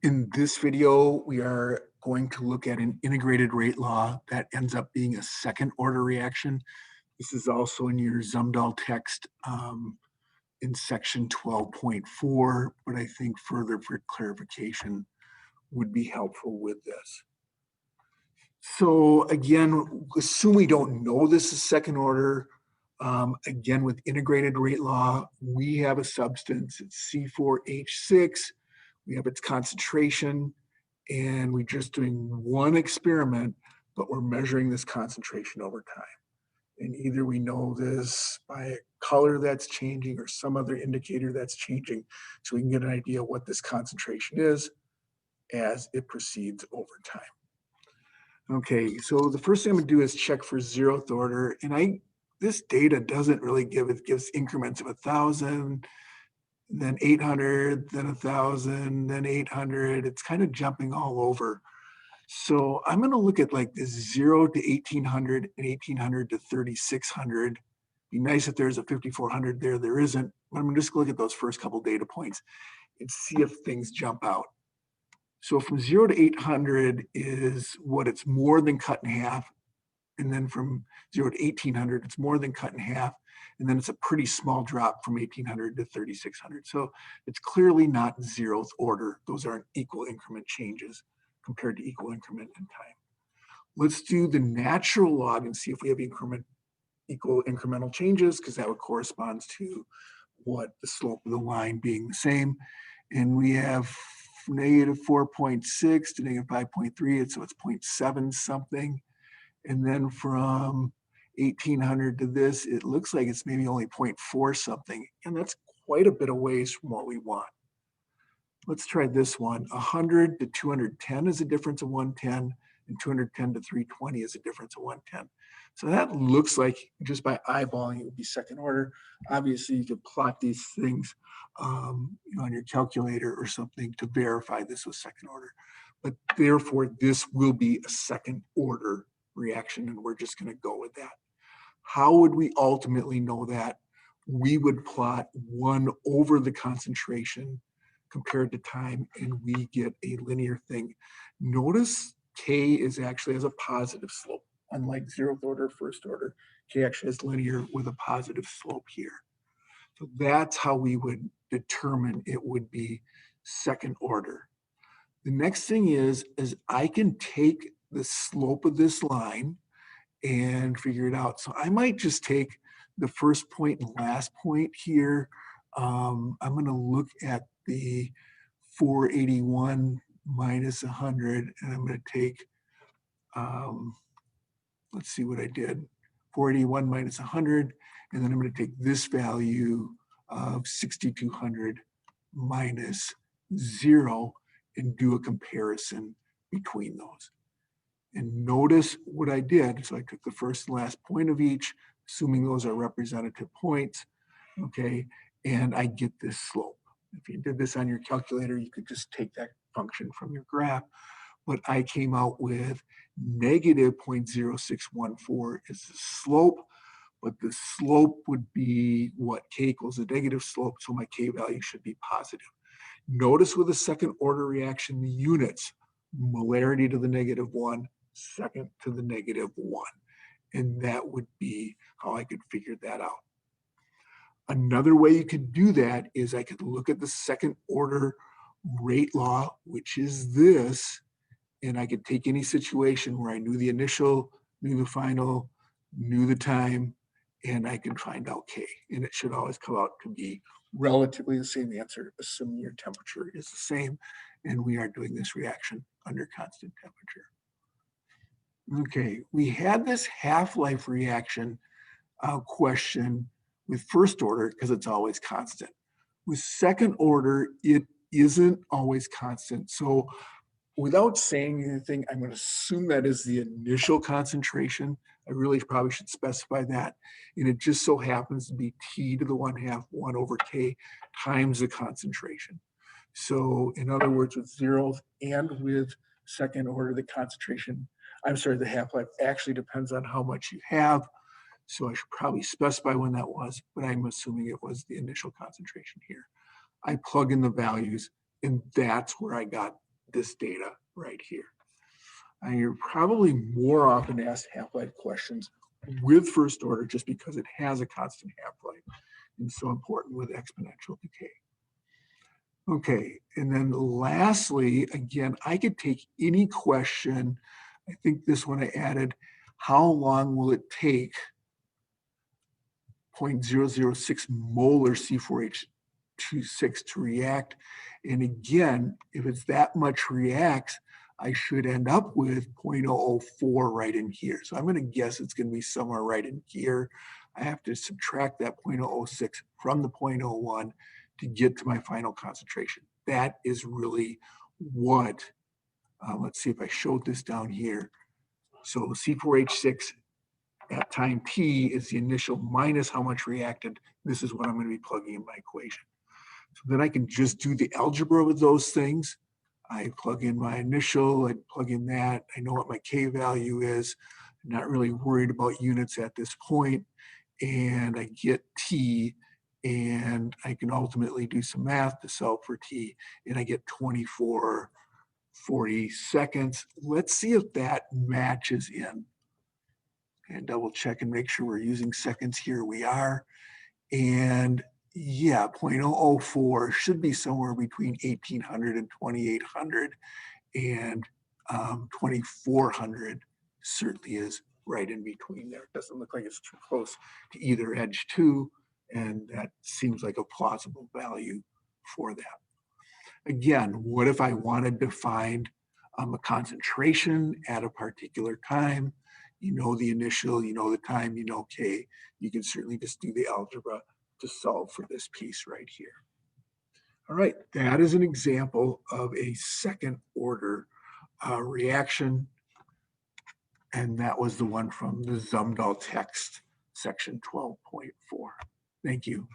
In this video, we are going to look at an integrated rate law that ends up being a second order reaction. This is also in your Zumdahl text in section 12.4, but I think further for clarification would be helpful with this. So again, assume we don't know this is second order. Again, with integrated rate law, we have a substance, it's C4H6. We have its concentration, and we're just doing one experiment, but we're measuring this concentration over time. And either we know this by a color that's changing or some other indicator that's changing, so we can get an idea what this concentration is as it proceeds over time. Okay, so the first thing I'm gonna do is check for zeroth order, and this data doesn't really it gives increments of 1,000, then 800, then 1,000, then 800. It's kind of jumping all over. So I'm going to look at like this 0 to 1,800 and 1,800 to 3,600. Be nice if there's a 5,400 there. There isn't. But I'm just going to look at those first couple data points and see if things jump out. So from 0 to 800 is what it's more than cut in half. And then from 0 to 1,800, it's more than cut in half. And then it's a pretty small drop from 1,800 to 3,600. So it's clearly not zeroth order. Those aren't equal increment changes compared to equal increment in time. Let's do the natural log and see if we have equal incremental changes, because that would correspond to what the slope of the line being the same. And we have negative 4.6 to negative 5.3, so it's 0.7 something. And then from 1,800 to this, it looks like it's maybe only 0.4 something. And that's quite a bit of ways from what we want. Let's try this one. 100 to 210 is a difference of 110, and 210 to 320 is a difference of 110. So that looks like, just by eyeballing, it would be second order. Obviously, you could plot these things on your calculator or something to verify this was second order. But therefore, this will be a second order reaction, and we're just going to go with that. How would we ultimately know that? We would plot 1 over the concentration compared to time, and we get a linear thing. Notice K is actually has a positive slope, unlike zeroth order, first order. K actually has linear with a positive slope here. So that's how we would determine it would be second order. The next thing is I can take the slope of this line and figure it out. So I might just take the first point and last point here. I'm going to look at the 481 minus 100, and I'm going to take, let's see what I did, 481 minus 100, and then I'm going to take this value of 6,200 minus 0 and do a comparison between those. And notice what I did. So I took the first and last point of each, assuming those are representative points, okay, and I get this slope. If you did this on your calculator, you could just take that function from your graph, but I came out with negative 0.0614 is the slope, but the slope would be what? K equals the negative slope, so my K value should be positive. Notice with a second order reaction, the units, molarity to the -1, second to the -1. And that would be how I could figure that out. Another way you could do that is I could look at the second order rate law, which is this, and I could take any situation where I knew the initial, knew the final, knew the time, and I can find out K. And it should always come out to be relatively the same answer, assuming your temperature is the same, and we are doing this reaction under constant temperature. Okay, we had this half-life reaction question with first order because it's always constant. With second order, it isn't always constant. So without saying anything, I'm going to assume that is the initial concentration. I really probably should specify that. And it just so happens to be T to the 1/2, 1 over K times the concentration. So in other words, with zeros and with second order, the concentration, the half-life actually depends on how much you have. So I should probably specify when that was, but I'm assuming it was the initial concentration here. I plug in the values, and that's where I got this data right here. And you're probably more often asked half-life questions with first order just because it has a constant half-life and so important with exponential decay. Okay, and then lastly, again, I could take any question. I think this one I added, how long will it take 0.006 molar C4H26 to react? And again, if it's that much reacts, I should end up with 0.004 right in here. So I'm going to guess it's going to be somewhere right in here. I have to subtract that 0.006 from the 0.01 to get to my final concentration. That is really what, let's see if I showed this down here. So C4H6 at time t is the initial minus how much reacted. This is what I'm going to be plugging in my equation. So then I can just do the algebra with those things. I plug in my initial, I plug in that. I know what my K value is. I'm not really worried about units at this point. And I get T, and I can ultimately do some math to solve for T, and I get 2440 seconds. Let's see if that matches in. And double check and make sure we're using seconds here. We are. And yeah, 0.004 should be somewhere between 1800 and 2800, and 2400 certainly is right in between there. It doesn't look like it's too close to either edge too, and that seems like a plausible value for that. Again, what if I wanted to find a concentration at a particular time? You know the initial, you know the time, you know K. You can certainly just do the algebra to solve for this piece right here. All right, that is an example of a second order reaction. And that was the one from the Zumdahl text, section 12.4. Thank you.